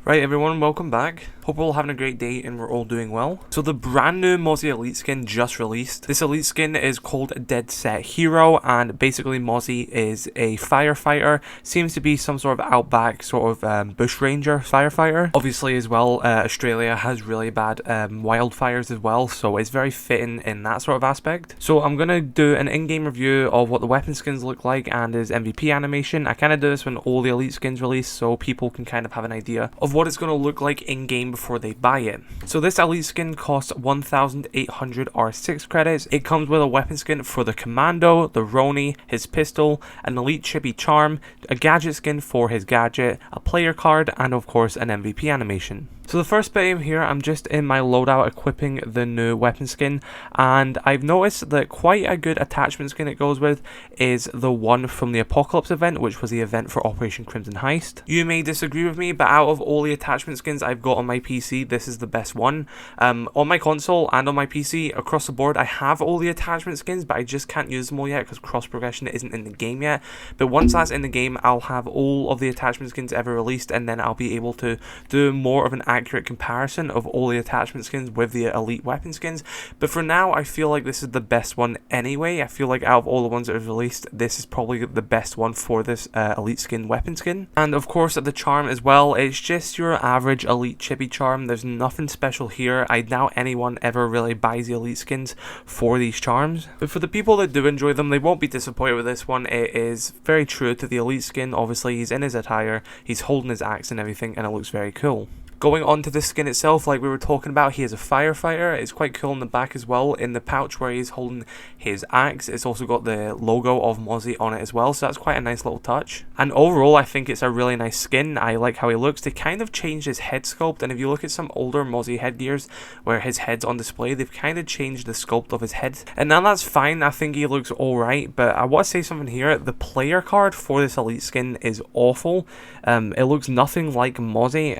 Right everyone, welcome back. Hope we're all having a great day and we're all doing well. So the brand new Mozzie Elite skin just released. This Elite skin is called Dead Set Hero, and basically Mozzie is a firefighter. Seems to be some sort of outback sort of bushranger firefighter. Obviously as well, Australia has really bad wildfires as well, so it's very fitting in that sort of aspect. So I'm going to do an in-game review of what the weapon skins look like and his MVP animation. I kind of do this when all the Elite skins release so people can kind of have an idea of what it's going to look like in game before they buy it. So this Elite skin costs 1,800 R6 credits. It comes with a weapon skin for the Commando, the Roni, his pistol, an Elite Chibi charm, a gadget skin for his gadget, a player card, and of course an MVP animation. So the first bit in here, I'm just in my loadout equipping the new weapon skin, and I've noticed that quite a good attachment skin it goes with is the one from the Apocalypse event, which was the event for Operation Crimson Heist. You may disagree with me, but out of all the attachment skins I've got on my PC, this is the best one. On my console and on my PC, across the board, I have all the attachment skins, but I just can't use them all yet because cross progression isn't in the game yet. But once that's in the game, I'll have all of the attachment skins ever released, and then I'll be able to do more of an accurate comparison of all the attachment skins with the Elite weapon skins. But for now, I feel like this is the best one anyway. I feel like out of all the ones that have released, this is probably the best one for this Elite skin weapon skin. And of course the charm as well, it's just your average Elite chibi charm. There's nothing special here. I doubt anyone ever really buys the Elite skins for these charms, but for the people that do enjoy them, they won't be disappointed with this one. It is very true to the Elite skin. Obviously he's in his attire, he's holding his axe and everything, and it looks very cool. Going on to the skin itself, like we were talking about, he is a firefighter. It's quite cool in the back as well. In the pouch where he's holding his axe, it's also got the logo of Mozzie on it as well, so that's quite a nice little touch. And overall, I think it's a really nice skin. I like how he looks. They kind of changed his head sculpt, and if you look at some older Mozzie headgears where his head's on display, they've kind of changed the sculpt of his head. And now that's fine. I think he looks alright, but I want to say something here. The player card for this Elite skin is awful. It looks nothing like Mozzie.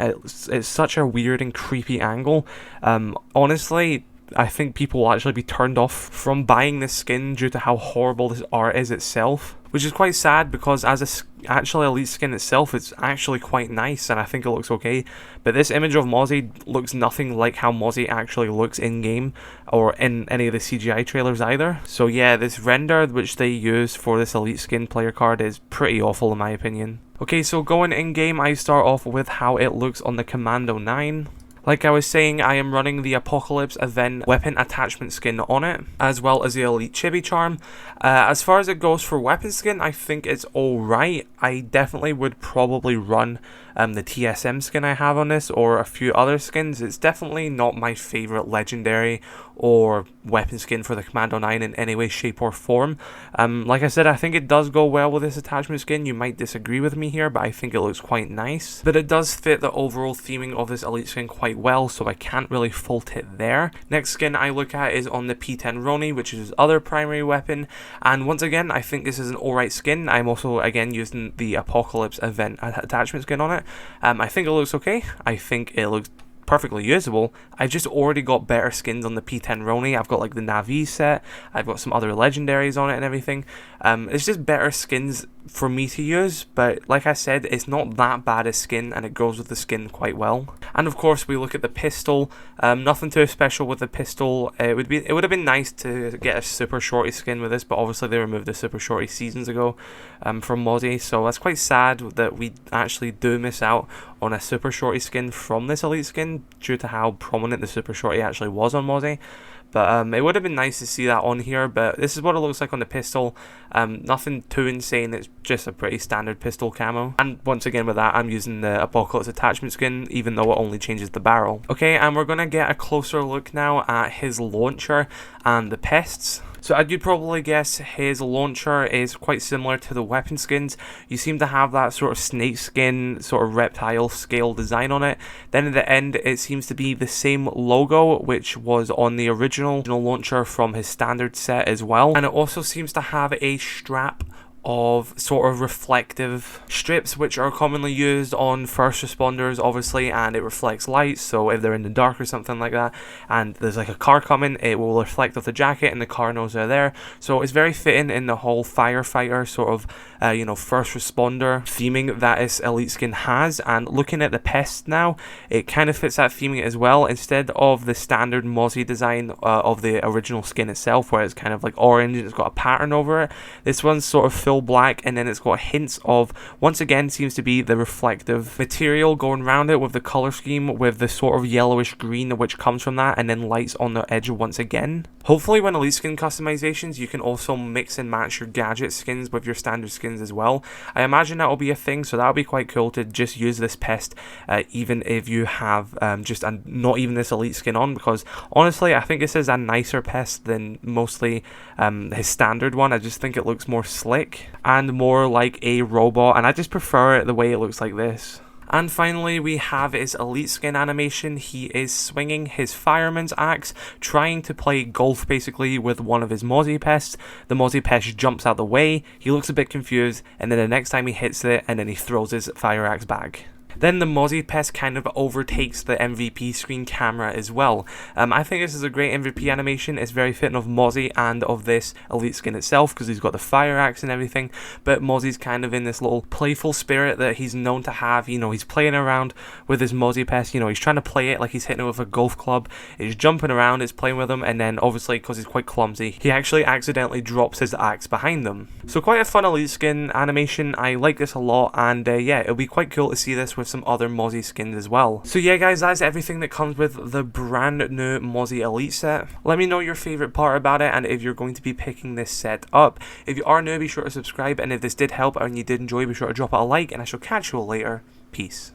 It's such a weird and creepy angle. Honestly, I think people will actually be turned off from buying this skin due to how horrible this art is itself, which is quite sad because as a actual Elite skin itself, it's actually quite nice and I think it looks okay. But this image of Mozzie looks nothing like how Mozzie actually looks in game or in any of the CGI trailers either. So yeah, this render which they use for this Elite skin player card is pretty awful in my opinion. Okay, so going in game, I start off with how it looks on the Commando 9. Like I was saying, I am running the Apocalypse event weapon attachment skin on it, as well as the Elite chibi charm. As far as it goes for weapon skin, I think it's alright. I definitely would probably run the TSM skin I have on this or a few other skins. It's definitely not my favorite legendary or weapon skin for the Commando 9 in any way, shape or form. Like I said, I think it does go well with this attachment skin. You might disagree with me here, but I think it looks quite nice. But it does fit the overall theming of this Elite skin quite well, so I can't really fault it there. Next skin I look at is on the P10 Roni, which is his other primary weapon, and once again I think this is an alright skin. I'm also again using the Apocalypse event attachment skin on it. I think it looks okay. I think it looks perfectly usable. I've just already got better skins on the P10 Roni. I've got like the Navi set, I've got some other legendaries on it and everything. It's just better skins for me to use, but like I said, it's not that bad a skin and it goes with the skin quite well. And of course we look at the pistol. Nothing too special with the pistol. It would have been nice to get a super shorty skin with this, but obviously they removed the super shorty seasons ago from Mozzie, so that's quite sad that we actually do miss out on a super shorty skin from this Elite skin due to how prominent the super shorty actually was on Mozzie. But it would have been nice to see that on here, but this is what it looks like on the pistol. Nothing too insane, it's just a pretty standard pistol camo. And once again with that, I'm using the Apocalypse attachment skin, even though it only changes the barrel. Okay, and we're going to get a closer look now at his launcher and the pests. So as you'd probably guess, his launcher is quite similar to the weapon skins. You seem to have that sort of snake skin, sort of reptile scale design on it. Then at the end, it seems to be the same logo, which was on the original launcher from his standard set as well. And it also seems to have a strap of sort of reflective strips, which are commonly used on first responders, obviously, and it reflects light. So if they're in the dark or something like that, and there's like a car coming, it will reflect off the jacket, and the car knows they're there. So it's very fitting in the whole firefighter sort of, first responder theming that this elite skin has. And looking at the pest now, it kind of fits that theming as well. Instead of the standard Mozzie design of the original skin itself, where it's kind of like orange and it's got a pattern over it, this one's sort of full black, and then it's got hints of, once again, seems to be the reflective material going around it with the color scheme with the sort of yellowish green which comes from that, and then lights on the edge once again. Hopefully when elite skin customizations, you can also mix and match your gadget skins with your standard skins as well. I imagine that will be a thing, so that will be quite cool to just use this pest even if you have not even this elite skin on, because honestly I think this is a nicer pest than mostly his standard one. I just think it looks more slick and more like a robot, and I just prefer it the way it looks like this. And finally, we have his elite skin animation. He is swinging his fireman's axe, trying to play golf basically with one of his Mozzie pests. The Mozzie pest jumps out the way, he looks a bit confused, and then the next time he hits it, and then he throws his fire axe back. Then the Mozzie pest kind of overtakes the MVP screen camera as well. I think this is a great MVP animation. It's very fitting of Mozzie and of this elite skin itself, because he's got the fire axe and everything, but Mozzie's kind of in this little playful spirit that he's known to have. He's playing around with his Mozzie pest, he's trying to play it like he's hitting it with a golf club. He's jumping around, he's playing with him, and then obviously because he's quite clumsy, he actually accidentally drops his axe behind them. So quite a fun elite skin animation. I like this a lot, and yeah, it'll be quite cool to see this with some other Mozzie skins as well. So yeah guys, that's everything that comes with the brand new Mozzie Elite set. Let me know your favorite part about it, and if you're going to be picking this set up. If you are new, be sure to subscribe, and if this did help and you did enjoy, be sure to drop it a like, and I shall catch you all later. Peace.